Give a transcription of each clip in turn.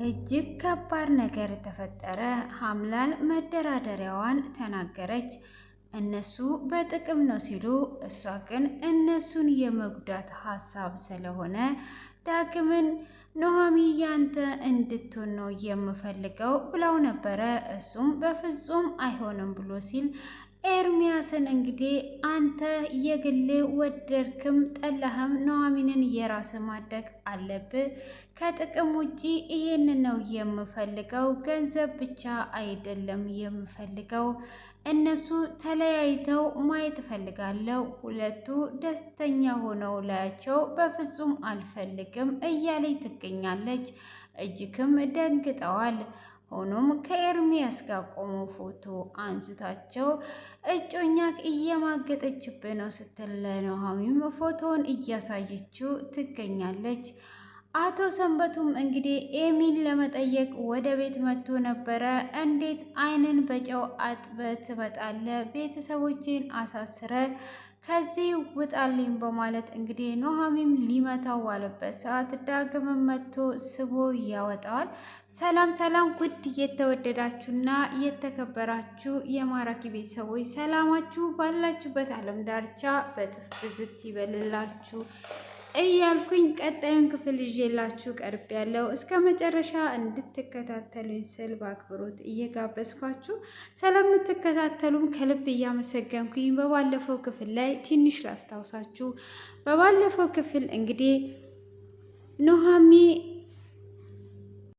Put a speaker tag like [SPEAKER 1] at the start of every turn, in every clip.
[SPEAKER 1] እጅግ ከባድ ነገር ተፈጠረ። ሀምላል መደራደሪያዋን ተናገረች። እነሱ በጥቅም ነው ሲሉ፣ እሷ ግን እነሱን የመጉዳት ሀሳብ ስለሆነ ዳግምን ኑሃሚ ያንተ እንድትሆን ነው የምፈልገው ብለው ነበረ። እሱም በፍጹም አይሆንም ብሎ ሲል ኤርሚያስን እንግዲህ አንተ የግል ወደድክም ጠላህም ኑሃሚንን የራስ ማድረግ አለብህ። ከጥቅም ውጪ ይሄን ነው የምፈልገው፣ ገንዘብ ብቻ አይደለም የምፈልገው። እነሱ ተለያይተው ማየት እፈልጋለሁ። ሁለቱ ደስተኛ ሆነው ላያቸው በፍጹም አልፈልግም እያለች ትገኛለች። እጅግም ደንግጠዋል። ሆኖም ከኤርሚያስ ጋር ቆሞ ፎቶ አንስታቸው እጮኛክ እየማገጠችብህ ነው ስትል ለኑሃሚም ፎቶውን እያሳየችው ትገኛለች። አቶ ሰንበቱም እንግዲህ ኤሚን ለመጠየቅ ወደ ቤት መጥቶ ነበረ። እንዴት አይንን በጨው አጥበ ትመጣለ? ቤተሰቦቼን አሳስረ ከዚህ ውጣልኝ በማለት እንግዲህ ኑሃሚም ሊመታው ባለበት ሰዓት ዳግም መጥቶ ስቦ ያወጣዋል። ሰላም ሰላም! ውድ የተወደዳችሁና የተከበራችሁ የማራኪ ቤተሰቦች ሰላማችሁ ባላችሁበት ዓለም ዳርቻ በጥፍ ብዝት ይበልላችሁ እያልኩኝ ቀጣዩን ክፍል ይዤላችሁ ቀርብ ያለው እስከ መጨረሻ እንድትከታተሉኝ ስል በአክብሮት እየጋበዝኳችሁ ስለምትከታተሉም ከልብ እያመሰገንኩኝ በባለፈው ክፍል ላይ ትንሽ ላስታውሳችሁ። በባለፈው ክፍል እንግዲህ ኑሃሚ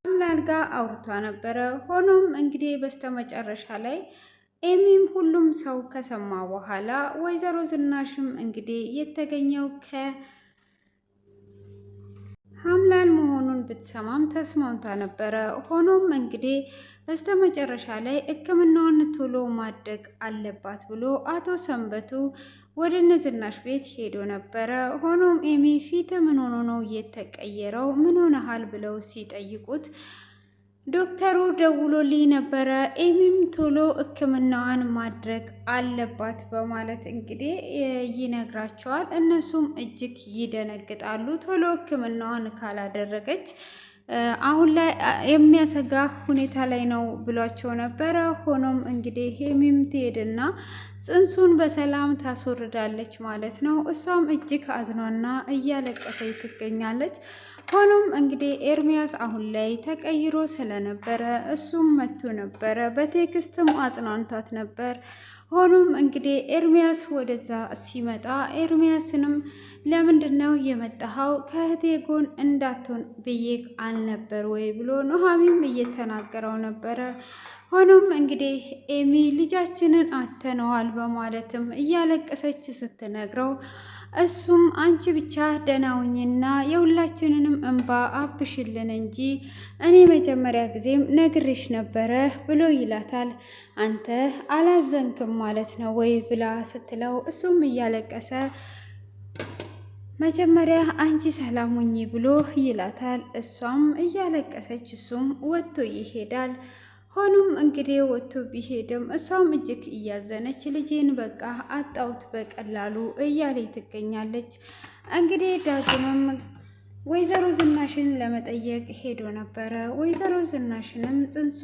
[SPEAKER 1] ሀምላል ጋር አውርታ ነበረ። ሆኖም እንግዲህ በስተመጨረሻ ላይ ኤሚም ሁሉም ሰው ከሰማ በኋላ ወይዘሮ ዝናሽም እንግዲህ የተገኘው ሀምላል መሆኑን ብትሰማም ተስማምታ ነበረ። ሆኖም እንግዲህ በስተመጨረሻ ላይ ሕክምናውን ቶሎ ማድረግ አለባት ብሎ አቶ ሰንበቱ ወደ ዝናሽ ቤት ሄዶ ነበረ። ሆኖም ኤሚ ፊት ምን ሆኖ ነው የተቀየረው? ምን ሆነሃል? ብለው ሲጠይቁት ዶክተሩ ደውሎልኝ ነበረ። ኤሚም ቶሎ ሕክምናዋን ማድረግ አለባት በማለት እንግዲህ ይነግራቸዋል። እነሱም እጅግ ይደነግጣሉ። ቶሎ ሕክምናዋን ካላደረገች አሁን ላይ የሚያሰጋ ሁኔታ ላይ ነው ብሏቸው ነበረ። ሆኖም እንግዲህ ኤሚም ትሄድና ጽንሱን በሰላም ታስወርዳለች ማለት ነው። እሷም እጅግ አዝኗና እያለቀሰች ትገኛለች። ሆኖም እንግዲህ ኤርሚያስ አሁን ላይ ተቀይሮ ስለነበረ እሱም መጥቶ ነበረ። በቴክስትም አጽናንቷት ነበር። ሆኖም እንግዲህ ኤርሚያስ ወደዛ ሲመጣ ኤርሚያስንም ለምንድነው የመጣኸው? ከእህቴ ጎን እንዳትሆን ብዬ አልነበር ወይ ብሎ ኑሃሚም እየተናገረው ነበረ። ሆኖም እንግዲህ ኤሚ ልጃችንን አተነዋል በማለትም እያለቀሰች ስትነግረው እሱም አንቺ ብቻ ደህና ሁኚና የሁላችንንም እንባ አብሽልን እንጂ እኔ መጀመሪያ ጊዜም ነግሬሽ ነበረ ብሎ ይላታል። አንተ አላዘንክም ማለት ነው ወይ ብላ ስትለው እሱም እያለቀሰ መጀመሪያ አንቺ ሰላም ሁኚ ብሎ ይላታል። እሷም እያለቀሰች እሱም ወጥቶ ይሄዳል። ሆኖም እንግዲህ ወጥቶ ቢሄድም እሷም እጅግ እያዘነች ልጄን በቃ አጣሁት በቀላሉ እያለች ትገኛለች። እንግዲህ ዳግምም ወይዘሮ ዝናሽን ለመጠየቅ ሄዶ ነበረ። ወይዘሮ ዝናሽንም ጽንሱ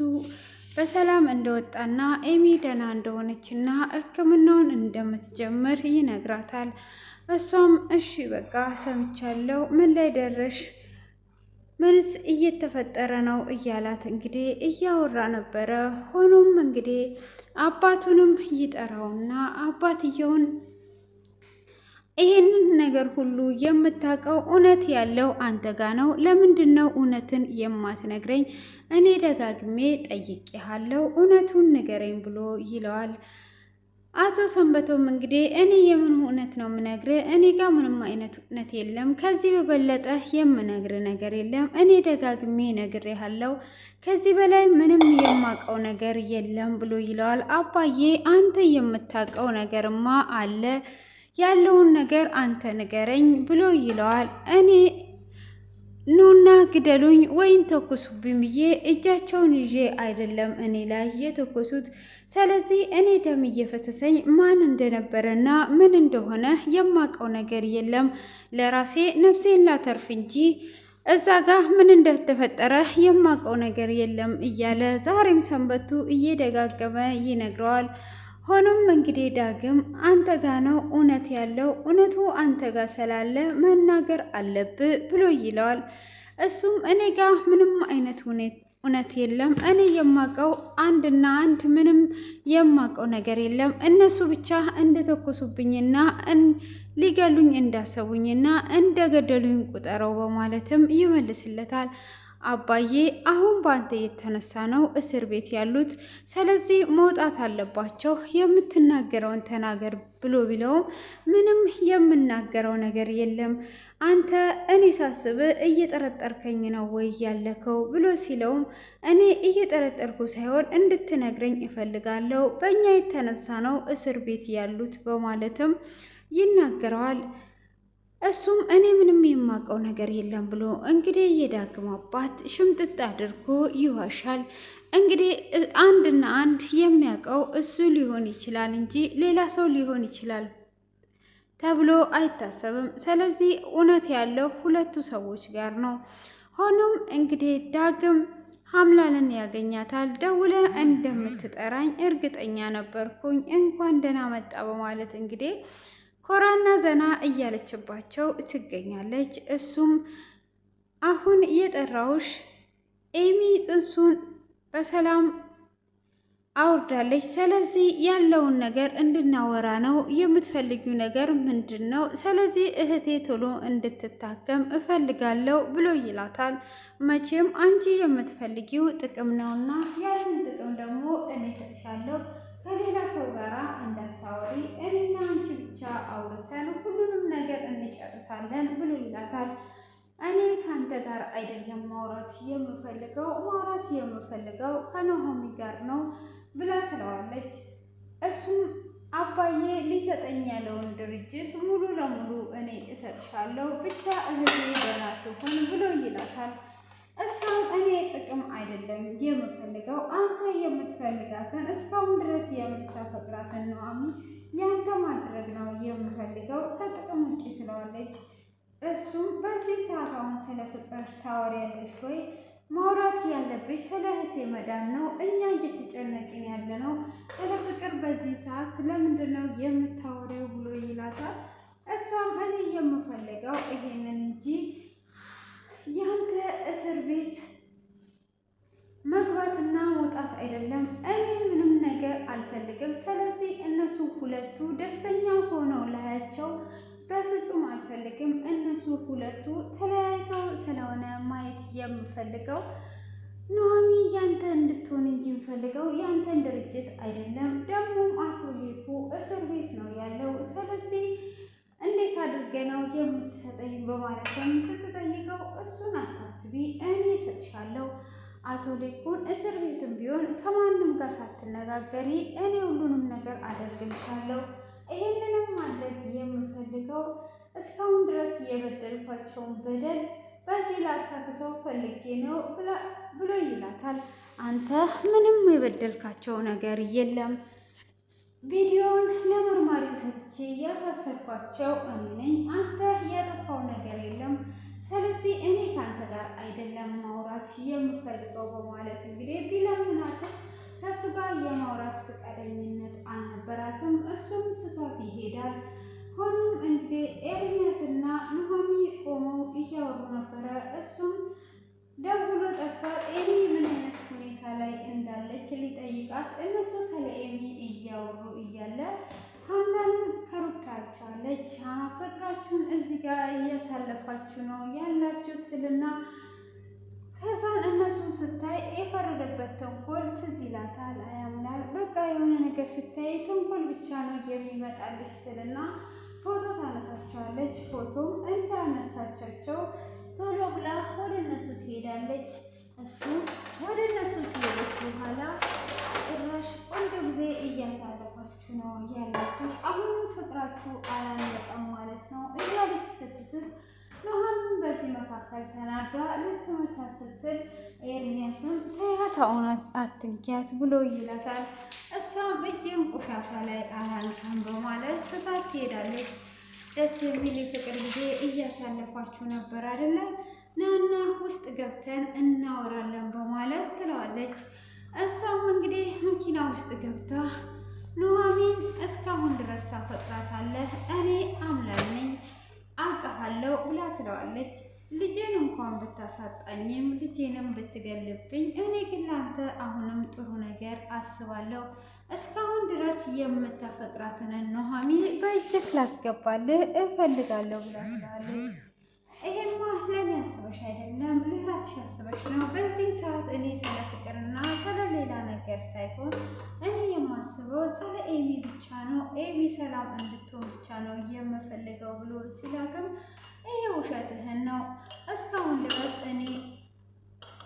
[SPEAKER 1] በሰላም እንደወጣና ኤሚ ደህና እንደሆነችና ሕክምናውን እንደምትጀምር ይነግራታል። እሷም እሺ በቃ ሰምቻለሁ፣ ምን ላይ ደረሽ? ምንስ እየተፈጠረ ነው? እያላት እንግዲህ እያወራ ነበረ። ሆኖም እንግዲህ አባቱንም ይጠራውና አባትየውን ይህንን ነገር ሁሉ የምታውቀው እውነት ያለው አንተ ጋ ነው፣ ለምንድን ነው እውነትን የማትነግረኝ? እኔ ደጋግሜ ጠይቄሃለሁ፣ እውነቱን ንገረኝ ብሎ ይለዋል። አቶ ሰንበቶም እንግዲህ እኔ የምን እውነት ነው የምነግርህ? እኔ ጋር ምንም አይነት እውነት የለም። ከዚህ በበለጠ የምነግርህ ነገር የለም። እኔ ደጋግሜ ነግሬሃለሁ። ከዚህ በላይ ምንም የማውቀው ነገር የለም ብሎ ይለዋል። አባዬ አንተ የምታውቀው ነገርማ አለ፣ ያለውን ነገር አንተ ንገረኝ ብሎ ይለዋል። እኔ ኑና ግደሉኝ ወይን ተኩሱብኝ ብዬ እጃቸውን ይዤ አይደለም እኔ ላይ የተኮሱት። ስለዚህ እኔ ደም እየፈሰሰኝ ማን እንደነበረና ምን እንደሆነ የማውቀው ነገር የለም። ለራሴ ነፍሴን ላተርፍ እንጂ እዛ ጋር ምን እንደተፈጠረ የማውቀው ነገር የለም እያለ ዛሬም ሰንበቱ እየደጋገመ ይነግረዋል። ሆኖም እንግዲህ ዳግም አንተ ጋ ነው እውነት ያለው፣ እውነቱ አንተ ጋ ስላለ መናገር አለብህ ብሎ ይለዋል። እሱም እኔ ጋ ምንም አይነት እውነት የለም፣ እኔ የማውቀው አንድና አንድ ምንም የማውቀው ነገር የለም፣ እነሱ ብቻ እንደተኮሱብኝና ሊገሉኝ እንዳሰቡኝና እንደገደሉኝ ቁጠረው በማለትም ይመልስለታል። አባዬ አሁን በአንተ የተነሳ ነው እስር ቤት ያሉት፣ ስለዚህ መውጣት አለባቸው፣ የምትናገረውን ተናገር ብሎ ቢለውም ምንም የምናገረው ነገር የለም፣ አንተ እኔ ሳስብ እየጠረጠርከኝ ነው ወይ ያለከው ብሎ ሲለውም እኔ እየጠረጠርኩ ሳይሆን እንድትነግረኝ እፈልጋለሁ፣ በእኛ የተነሳ ነው እስር ቤት ያሉት በማለትም ይናገረዋል። እሱም እኔ ምንም የማውቀው ነገር የለም ብሎ እንግዲህ የዳግም አባት ሽምጥጥ አድርጎ ይዋሻል። እንግዲህ አንድና አንድ የሚያውቀው እሱ ሊሆን ይችላል እንጂ ሌላ ሰው ሊሆን ይችላል ተብሎ አይታሰብም። ስለዚህ እውነት ያለው ሁለቱ ሰዎች ጋር ነው። ሆኖም እንግዲህ ዳግም ሀምላልን ያገኛታል። ደውለ እንደምትጠራኝ እርግጠኛ ነበርኩኝ፣ እንኳን ደህና መጣ በማለት እንግዲህ ኮራና ዘና እያለችባቸው ትገኛለች። እሱም አሁን የጠራውሽ ኤሚ ጽንሱን በሰላም አውርዳለች፣ ስለዚህ ያለውን ነገር እንድናወራ ነው። የምትፈልጊው ነገር ምንድን ነው? ስለዚህ እህቴ ቶሎ እንድትታከም እፈልጋለሁ ብሎ ይላታል። መቼም አንቺ የምትፈልጊው ጥቅም ነውና ያንን ጥቅም ደግሞ እኔ ሰጥሻለሁ፣ ከሌላ ሰው ጋር እንዳታወሪ፣ እኔና አንቺ ብቻ አውርተን ሁሉንም ነገር እንጨርሳለን ብሎ ይላታል። እኔ ከአንተ ጋር አይደለም ማውራት የምፈልገው ከኑሃሚ ጋር ነው ብላ ትለዋለች። እሱም አባዬ ሊሰጠኝ ያለውን ድርጅት ሙሉ ለሙሉ እኔ እሰጥሻለሁ፣ ብቻ እህቴ ደህና ትሁን ብሎ ይላታል። እሷም እኔ ጥቅም አይደለም የምፈልገው፣ አንተ የምትፈልጋትን እስካሁን ድረስ የምታፈቅራትን ኑሃሚን ያንተ ማድረግ ነው የምፈልገው ከጥቅም ውጭ ትለዋለች። እሱም በዚህ ሰዓት አሁን ስለ ፍቅር ታወሪያለሽ ወይ? ማውራት ያለብሽ ስለ እህቴ መዳን ነው። እኛ እየተጨነቅን ያለ ነው ስለ ፍቅር በዚህ ሰዓት ለምንድን ነው የምታወሪው ብሎ ይላታል። እሷም እኔ የምፈልገው ይሄንን እንጂ ያንተ እስር ቤት መግባትና መውጣት አይደለም። እኔ ምንም ነገር አልፈልግም። ስለዚህ እነሱ ሁለቱ ደስተኛ ሆነው ላያቸው በፍጹም አልፈልግም። እነሱ ሁለቱ ተለያይተው ስለሆነ ማየት የምፈልገው ኑሃሚ ያንተ እንድትሆን እንጂ የምፈልገው ያንተን ድርጅት አይደለም። ደግሞም አቶ ሌኩ እስር ቤት ነው ያለው። ስለዚህ እንዴት አድርገ ነው የምትሰጠኝ በማለትም ስትጠይቀው እሱን አታስቢ፣ እኔ እሰጥሻለሁ። አቶ ሌኩን እስር ቤትም ቢሆን ከማንም ጋር ሳትነጋገሪ እኔ ሁሉንም ነገር አደርግልሻለሁ። ይሄንንም ማድረግ የምፈልገው እስካሁን ድረስ የበደልኳቸውን በደል በዚህ ላካክሰው ፈልጌ ነው ብሎ ይላታል። አንተ ምንም የበደልካቸው ነገር የለም፣ ቪዲዮውን ለመርማሪው ሰጥቼ ያሳሰርኳቸው እኔ ነኝ፣ አንተ ያጠፋው ነገር የለም። ስለዚህ እኔ ከአንተ ጋር አይደለም ማውራት የምፈልገው በማለት እንግዲህ ቢለምናትም ከእሱ ጋር የማውራት ፈቃደኝነት አልነበራትም። እሱም ትቷት ይሄዳል። ሆኖም እንግዲህ ኤርሚያስና ኑሃሚ ቆመው እያወሩ ነበረ። እሱም ደውሎ ጠርቶ ኤሚ ምን አይነት ሁኔታ ላይ እንዳለች ሊጠይቃት እነሱ ስለ ኤሚ እያወሩ እያለ ሀናንም ከሩታ አይታለች። ፍቅራችሁን እዚህ ጋር እያሳለፋችሁ ነው ያላችሁት ስልና ከዛን እነሱን ስታይ የፈረደበት ተንኮል ትዝ ይላታል። አያምናል በቃ የሆነ ነገር ስታይ ተንኮል ብቻ ነው የሚመጣልሽ ስልና ፎቶ ታነሳቸዋለች። ፎቶም እንዳነሳቻቸው ቶሎ ብላ ወደ እነሱ ትሄዳለች። እሱ ወደ እነሱ ትሄደች በኋላ ጭራሽ ቆንጆ ጊዜ እያሳለፋችሁ ነው ያላችሁ፣ አሁንም ፍቅራችሁ አላለቀም ማለት ነው እያለች ስትስቅ ኑሃሚን በዚህ መካከል ተናዳ ልትመታ ስትል ኤርሚያስም ተያት እውነት አትንኪያት ብሎ ይላታል። እሷም እጅም ቆሻሻ ላይ አላነሳም በማለት ትታት ትሄዳለች። ደስ የሚል የፍቅር ጊዜ እያሳለፋችሁ ነበር አይደለም? ናና ውስጥ ገብተን እናወራለን በማለት ትለዋለች። እሷም እንግዲህ መኪና ውስጥ ገብታ ኑሐሚን እስካሁን ድረስ ታፈቅራታለህ፣ እኔ አምላክ ነኝ አውቃለሁ ብላ ትለዋለች። ልጄን እንኳን ብታሳጣኝም ልጄንም ብትገልብኝ እኔ ግን ላንተ አሁንም ጥሩ ነገር አስባለሁ። እስካሁን ድረስ የምታፈቅራትን ኑሐሚን በእጅህ ላስገባልህ እፈልጋለሁ ብላ ትላለች። ይሄማ ለእኔ አስበሽ አይደለም ለራስሽ አስበሽ ነው። በዚህ ሰዓት እኔ ስለ ፍቅርና ስለ ሌላ ነገር ሳይሆን እኔ የማስበው ስለ ኤሚ ብቻ ነው። ኤሚ ሰላም እንድትሆን ብቻ ነው የምፈልገው ብሎ ሲላትም ይሄ ውሸትህን ነው። እስካሁን ድረስ እኔ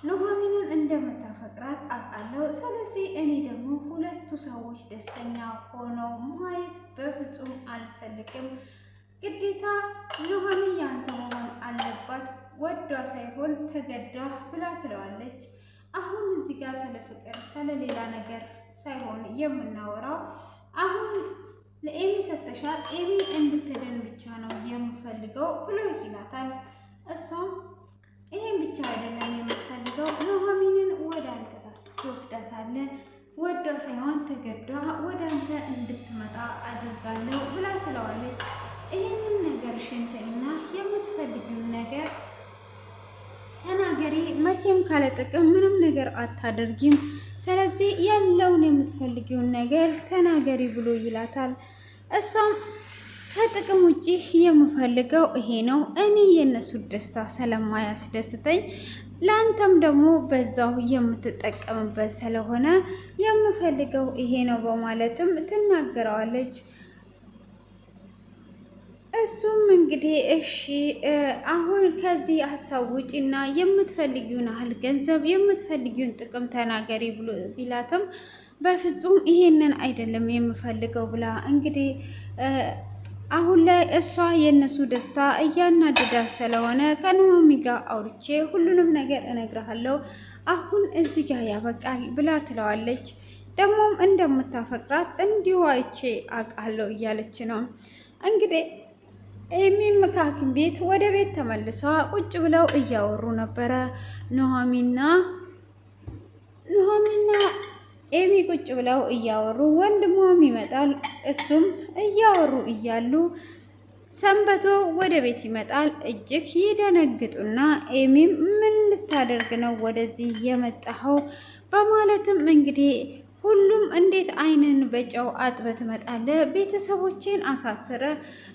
[SPEAKER 1] ኑሐሚንን እንደምታፈቅራት አውቃለሁ። ስለዚህ እኔ ደግሞ ሁለቱ ሰዎች ደስተኛ ሆነው ማየት በፍጹም አልፈልግም። ግዴታ ኑሐሚን ያንተ መሆን አለባት፣ ወዷ ሳይሆን ተገዳ ብላ ትለዋለች። አሁን እዚህ ጋር ስለ ፍቅር ስለሌላ ነገር ሳይሆን የምናወራው አሁን ለኤሚ ሰተሻል፣ ኤሚ እንድትድን ብቻ ነው የምፈልገው ብሎ ይላታል። እሷም ይሄን ብቻ አይደለም የምትፈልገው ኑሐሚንን ወደ አንተ ትወስዳታለህ፣ ወዷ ሳይሆን ተገዳ ወደ አንተ እንድትመጣ አድርጋለሁ ብላ ትለዋለች። ይህንን ነገር ሽንትና የምትፈልጊውን ነገር ተናገሪ፣ መቼም ካለ ጥቅም ምንም ነገር አታደርጊም። ስለዚህ ያለውን የምትፈልጊውን ነገር ተናገሪ ብሎ ይላታል። እሷም ከጥቅም ውጪ የምፈልገው ይሄ ነው፣ እኔ የእነሱ ደስታ ስለማያስደስተኝ ለአንተም ደግሞ በዛው የምትጠቀምበት ስለሆነ የምፈልገው ይሄ ነው በማለትም ትናገረዋለች። እሱም እንግዲህ እሺ አሁን ከዚህ ሀሳብ ውጪና የምትፈልጊውን ያህል ገንዘብ የምትፈልጊውን ጥቅም ተናገሪ ብሎ ቢላትም በፍጹም ይሄንን አይደለም የምፈልገው ብላ እንግዲህ አሁን ላይ እሷ የእነሱ ደስታ እያናደዳት ስለሆነ ከኑሐሚን ጋር አውርቼ ሁሉንም ነገር እነግርሃለሁ፣ አሁን እዚህ ጋር ያበቃል ብላ ትለዋለች። ደግሞም እንደምታፈቅራት እንዲሁ አይቼ አውቃለሁ እያለች ነው እንግዲህ ኤሚም ከሐኪም ቤት ወደ ቤት ተመልሷ ቁጭ ብለው እያወሩ ነበረ። ኑሐሚንና ኤሚ ቁጭ ብለው እያወሩ ወንድሟም ይመጣል። እሱም እያወሩ እያሉ ሰንበቶ ወደ ቤት ይመጣል። እጅግ ይደነግጡና ኤሚም ምን ልታደርግ ነው ወደዚህ የመጣኸው በማለትም እንግዲህ ሁሉም እንዴት አይንን በጨው አጥበህ ትመጣለህ? ቤተሰቦቼን አሳስረ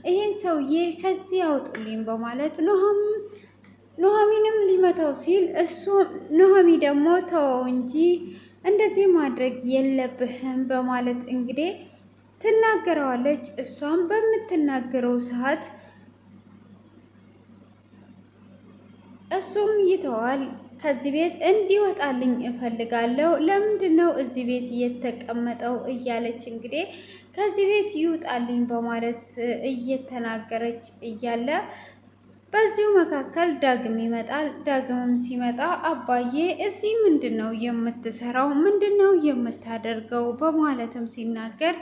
[SPEAKER 1] ይሄን ሰውዬ ከዚህ ያውጡልኝ በማለት ኑሐሚንም ሊመታው ሲል እሱ ኑሐሚ ደግሞ ተወው እንጂ እንደዚህ ማድረግ የለብህም በማለት እንግዲህ ትናገረዋለች። እሷም በምትናገረው ሰዓት እሱም ይተዋል። ከዚህ ቤት እንዲወጣልኝ እፈልጋለሁ። ለምንድን ነው እዚህ ቤት እየተቀመጠው? እያለች እንግዲህ ከዚህ ቤት ይውጣልኝ በማለት እየተናገረች እያለ በዚሁ መካከል ዳግም ይመጣል። ዳግምም ሲመጣ አባዬ እዚህ ምንድን ነው የምትሰራው? ምንድን ነው የምታደርገው? በማለትም ሲናገር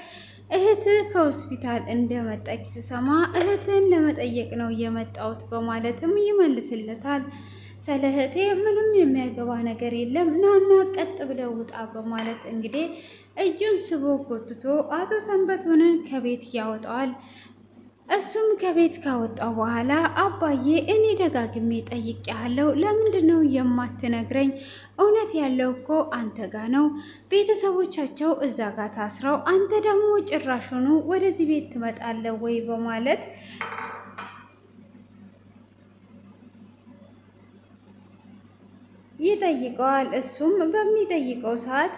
[SPEAKER 1] እህት ከሆስፒታል እንደመጣች ስሰማ እህትን ለመጠየቅ ነው የመጣሁት በማለትም ይመልስለታል። ስለ እህቴ ምንም የሚያገባ ነገር የለም፣ ናና ቀጥ ብለው ውጣ በማለት እንግዲህ እጁን ስቦ ጎትቶ አቶ ሰንበቱንን ከቤት ያወጣዋል። እሱም ከቤት ካወጣው በኋላ አባዬ እኔ ደጋግሜ ጠይቄሃለሁ፣ ለምንድን ነው የማትነግረኝ? እውነት ያለው እኮ አንተ ጋ ነው፣ ቤተሰቦቻቸው እዛ ጋ ታስረው፣ አንተ ደግሞ ጭራሹኑ ወደዚህ ቤት ትመጣለህ ወይ በማለት ይጠይቀዋል። እሱም በሚጠይቀው ሰዓት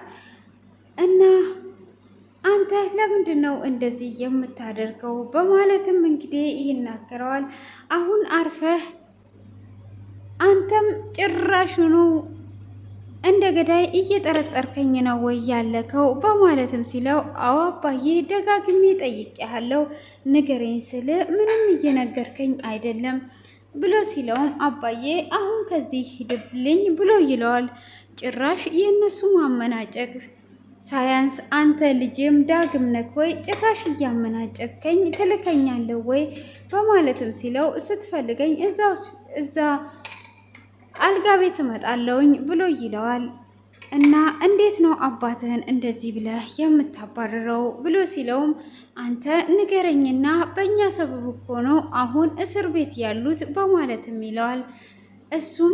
[SPEAKER 1] እና አንተ ለምንድን ነው እንደዚህ የምታደርገው በማለትም እንግዲህ ይናገረዋል። አሁን አርፈህ አንተም ጭራሹኑ እንደ ገዳይ እየጠረጠርከኝ ነው ወይ ያለከው በማለትም ሲለው አዎ አባዬ ደጋግሜ ጠይቄሃለሁ፣ ንገረኝ ስል ምንም እየነገርከኝ አይደለም ብሎ ሲለውም አባዬ አሁን ከዚህ ሂድልኝ ብሎ ይለዋል። ጭራሽ የእነሱ ማመናጨቅ ሳያንስ አንተ ልጅም ዳግም ነክ ወይ ጭራሽ እያመናጨከኝ ትልከኛለህ ወይ በማለትም ሲለው ስትፈልገኝ እዛ አልጋ ቤት እመጣለሁኝ ብሎ ይለዋል። እና እንዴት ነው አባትህን እንደዚህ ብለህ የምታባርረው ብሎ ሲለውም አንተ ንገረኝና በእኛ ሰበብ እኮ ነው አሁን እስር ቤት ያሉት በማለትም ይለዋል። እሱም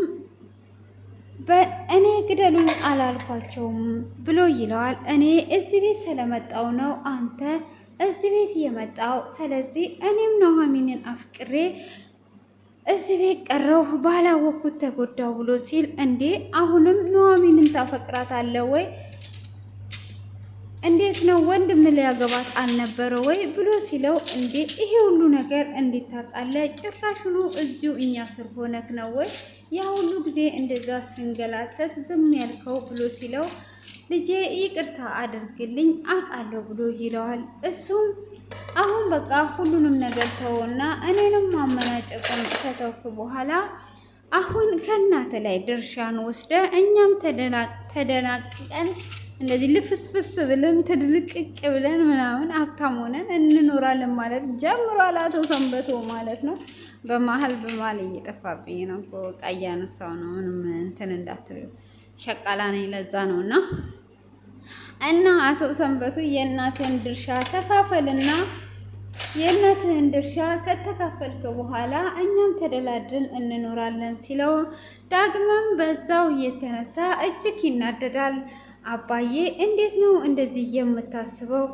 [SPEAKER 1] በእኔ ግደሉኝ አላልኳቸውም ብሎ ይለዋል። እኔ እዚህ ቤት ስለመጣው ነው አንተ እዚህ ቤት የመጣው። ስለዚህ እኔም ኑሐሚንን አፍቅሬ እዚህ ቤት ቀረው ባላወቅኩት ተጎዳው ብሎ ሲል እንዴ አሁንም ኑሐሚንን ታፈቅራታለህ ወይ? እንዴት ነው ወንድም ሊያገባት አልነበረ ወይ ብሎ ሲለው እንዴ ይሄ ሁሉ ነገር እንዴት ታውቃለህ? ጭራሽኑ እዚሁ እኛ ስር ሆነክ ነው ወይ ያ ሁሉ ጊዜ እንደዛ ስንገላተት ዝም ያልከው ብሎ ሲለው ልጄ ይቅርታ አድርግልኝ አውቃለሁ ብሎ ይለዋል። እሱም አሁን በቃ ሁሉንም ነገር ተወና እኔንም ማመናጨቁን ከተውክ በኋላ አሁን ከእናተ ላይ ድርሻን ወስደ እኛም ተደናቅቀን እንደዚህ ልፍስፍስ ብለን ትድልቅቅ ብለን ምናምን ሀብታም ሆነን እንኖራለን ማለት ጀምሯል አቶ ሰንበቶ ማለት ነው። በመሀል እየጠፋብኝ ነው እኮ ዕቃ እያነሳው ነው። ምንም እንትን እንዳትሉ ሸቃላ ነኝ ለዛ ነው። እና አቶ ሰንበቱ የእናትህን ድርሻ ተካፈልና የእናትህን ድርሻ ከተካፈልክ በኋላ እኛም ተደላድን እንኖራለን ሲለው ዳግመም በዛው እየተነሳ እጅግ ይናደዳል። አባዬ እንዴት ነው እንደዚህ የምታስበው?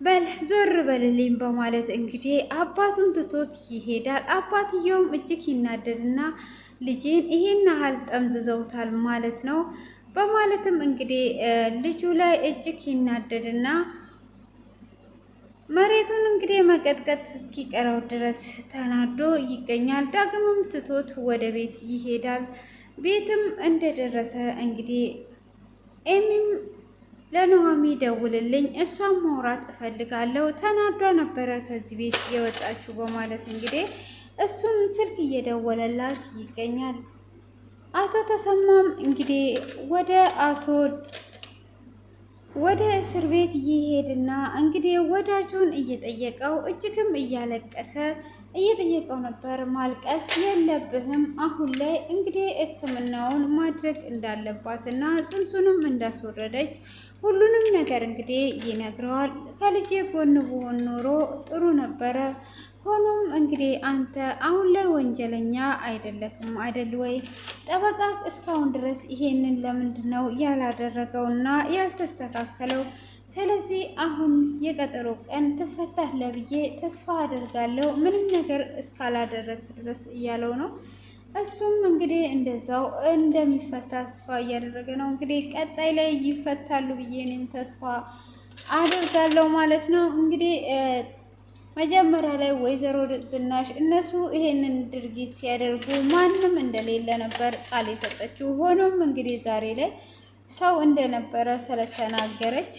[SPEAKER 1] በል ዞር በልልኝ በማለት እንግዲህ አባቱን ትቶት ይሄዳል። አባትየውም እጅግ ይናደድና ልጄን ይሄን ያህል ጠምዝዘውታል ማለት ነው በማለትም እንግዲህ ልጁ ላይ እጅግ ይናደድና መሬቱን እንግዲህ መቀጥቀጥ እስኪቀረው ድረስ ተናዶ ይገኛል። ዳግምም ትቶት ወደ ቤት ይሄዳል። ቤትም እንደደረሰ እንግዲህ ኤሚም ለኑሐሚ ደውልልኝ እሷም ማውራት እፈልጋለሁ ተናዷ ነበረ ከዚህ ቤት የወጣችው በማለት እንግዲህ እሱም ስልክ እየደወለላት ይገኛል። አቶ ተሰማም እንግዲህ ወደ እስር ቤት ይሄድና እንግዲህ ወዳጁን እየጠየቀው እጅግም እያለቀሰ እየጠየቀው ነበር። ማልቀስ የለብህም አሁን ላይ እንግዲህ ሕክምናውን ማድረግ እንዳለባትና ጽንሱንም እንዳስወረደች ሁሉንም ነገር እንግዲህ ይነግረዋል። ከልጄ ጎን ብሆን ኖሮ ጥሩ ነበረ። ሆኖም እንግዲህ አንተ አሁን ላይ ወንጀለኛ አይደለክም አይደል ወይ? ጠበቃ እስካሁን ድረስ ይሄንን ለምንድን ነው ያላደረገውና ያልተስተካከለው? ስለዚህ አሁን የቀጠሮ ቀን ትፈታለህ ብዬ ተስፋ አደርጋለሁ ምንም ነገር እስካላደረግ ድረስ እያለው ነው። እሱም እንግዲህ እንደዛው እንደሚፈታ ተስፋ እያደረገ ነው። እንግዲህ ቀጣይ ላይ ይፈታሉ ብዬ እኔም ተስፋ አደርጋለሁ ማለት ነው። እንግዲህ መጀመሪያ ላይ ወይዘሮ ዝናሽ እነሱ ይሄንን ድርጊት ሲያደርጉ ማንም እንደሌለ ነበር ቃል የሰጠችው። ሆኖም እንግዲህ ዛሬ ላይ ሰው እንደነበረ ስለተናገረች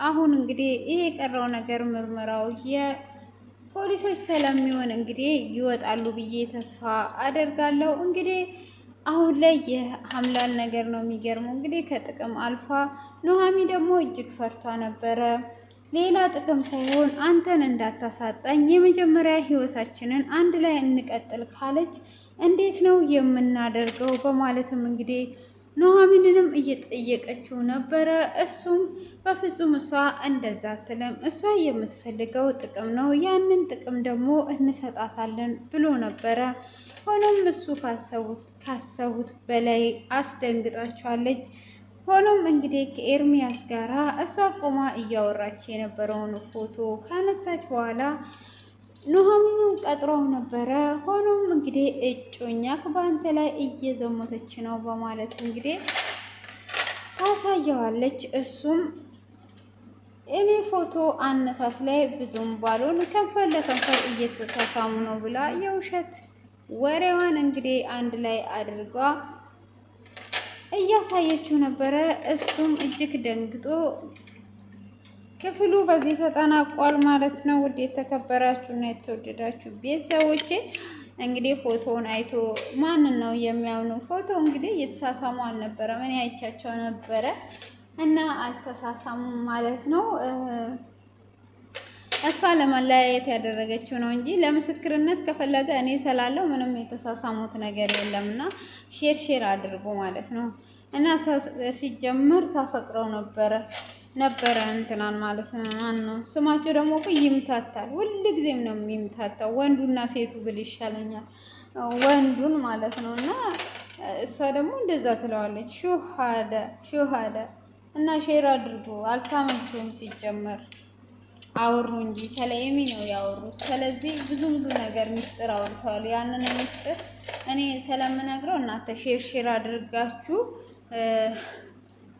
[SPEAKER 1] አሁን እንግዲህ ይሄ የቀረው ነገር ምርመራው የፖሊሶች ስለሚሆን እንግዲህ ይወጣሉ ብዬ ተስፋ አደርጋለሁ። እንግዲህ አሁን ላይ የሀምላል ነገር ነው የሚገርመው። እንግዲህ ከጥቅም አልፋ ኑሐሚ ደግሞ እጅግ ፈርቷ ነበረ። ሌላ ጥቅም ሳይሆን አንተን እንዳታሳጣኝ የመጀመሪያ ህይወታችንን አንድ ላይ እንቀጥል ካለች እንዴት ነው የምናደርገው? በማለትም እንግዲህ ኑሐሚንንም እየጠየቀችው ነበረ። እሱም በፍጹም እሷ እንደዛ አትልም፣ እሷ የምትፈልገው ጥቅም ነው፣ ያንን ጥቅም ደግሞ እንሰጣታለን ብሎ ነበረ። ሆኖም እሱ ካሰቡት በላይ አስደንግጣቸዋለች። ሆኖም እንግዲህ ከኤርሚያስ ጋራ እሷ ቆማ እያወራች የነበረውን ፎቶ ካነሳች በኋላ ኑሐሚንን ቀጥሮው ነበረ። ሆኖም እንግዲህ እጮኛክ በአንተ ላይ እየዘሞተች ነው በማለት እንግዲህ ታሳየዋለች። እሱም እኔ ፎቶ አነሳስ ላይ ብዙም ባልሆን ከንፈር ለከንፈር እየተሳሳሙ ነው ብላ የውሸት ወሬዋን እንግዲህ አንድ ላይ አድርጓ እያሳየችው ነበረ። እሱም እጅግ ደንግጦ ክፍሉ በዚህ ተጠናቋል ማለት ነው። ውድ የተከበራችሁ እና የተወደዳችሁ ቤተሰቦቼ እንግዲህ ፎቶውን አይቶ ማንን ነው የሚያምኑ? ፎቶ እንግዲህ እየተሳሳሙ አልነበረ ምን ያይቻቸው ነበረ እና አልተሳሳሙም ማለት ነው። እሷ ለመለያየት ያደረገችው ነው እንጂ ለምስክርነት ከፈለገ እኔ ስላለው ምንም የተሳሳሙት ነገር የለም። እና ሼር አድርጎ ማለት ነው። እና እሷ ሲጀመር ታፈቅረው ነበረ እንትናን ማለት ነው። ማነው ስማቸው ደግሞ እኮ ይምታታል። ሁልጊዜም ነው የሚምታታው። ወንዱና ሴቱ ብል ይሻለኛል፣ ወንዱን ማለት ነው። እና እሷ ደግሞ እንደዛ ትለዋለች። ሹሃደ እና ሼር አድርጎ አልሳመችውም ሲጀመር አወሩ እንጂ ስለ ኤሚ ነው ያወሩት። ስለዚህ ብዙ ነገር ሚስጥር አውርተዋል። ያንን ሚስጥር እኔ ስለምነግረው እናንተ ሼር አድርጋችሁ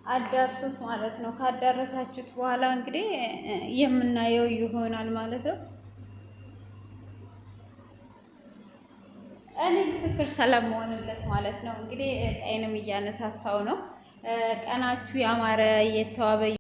[SPEAKER 1] አዳርሱት ማለት ነው። ካዳረሳችሁት በኋላ እንግዲህ የምናየው ይሆናል ማለት ነው። እኔ ምስክር ስለምሆንለት ማለት ነው። እንግዲህ ቀይንም እያነሳሳው ነው። ቀናችሁ ያማረ የተዋበ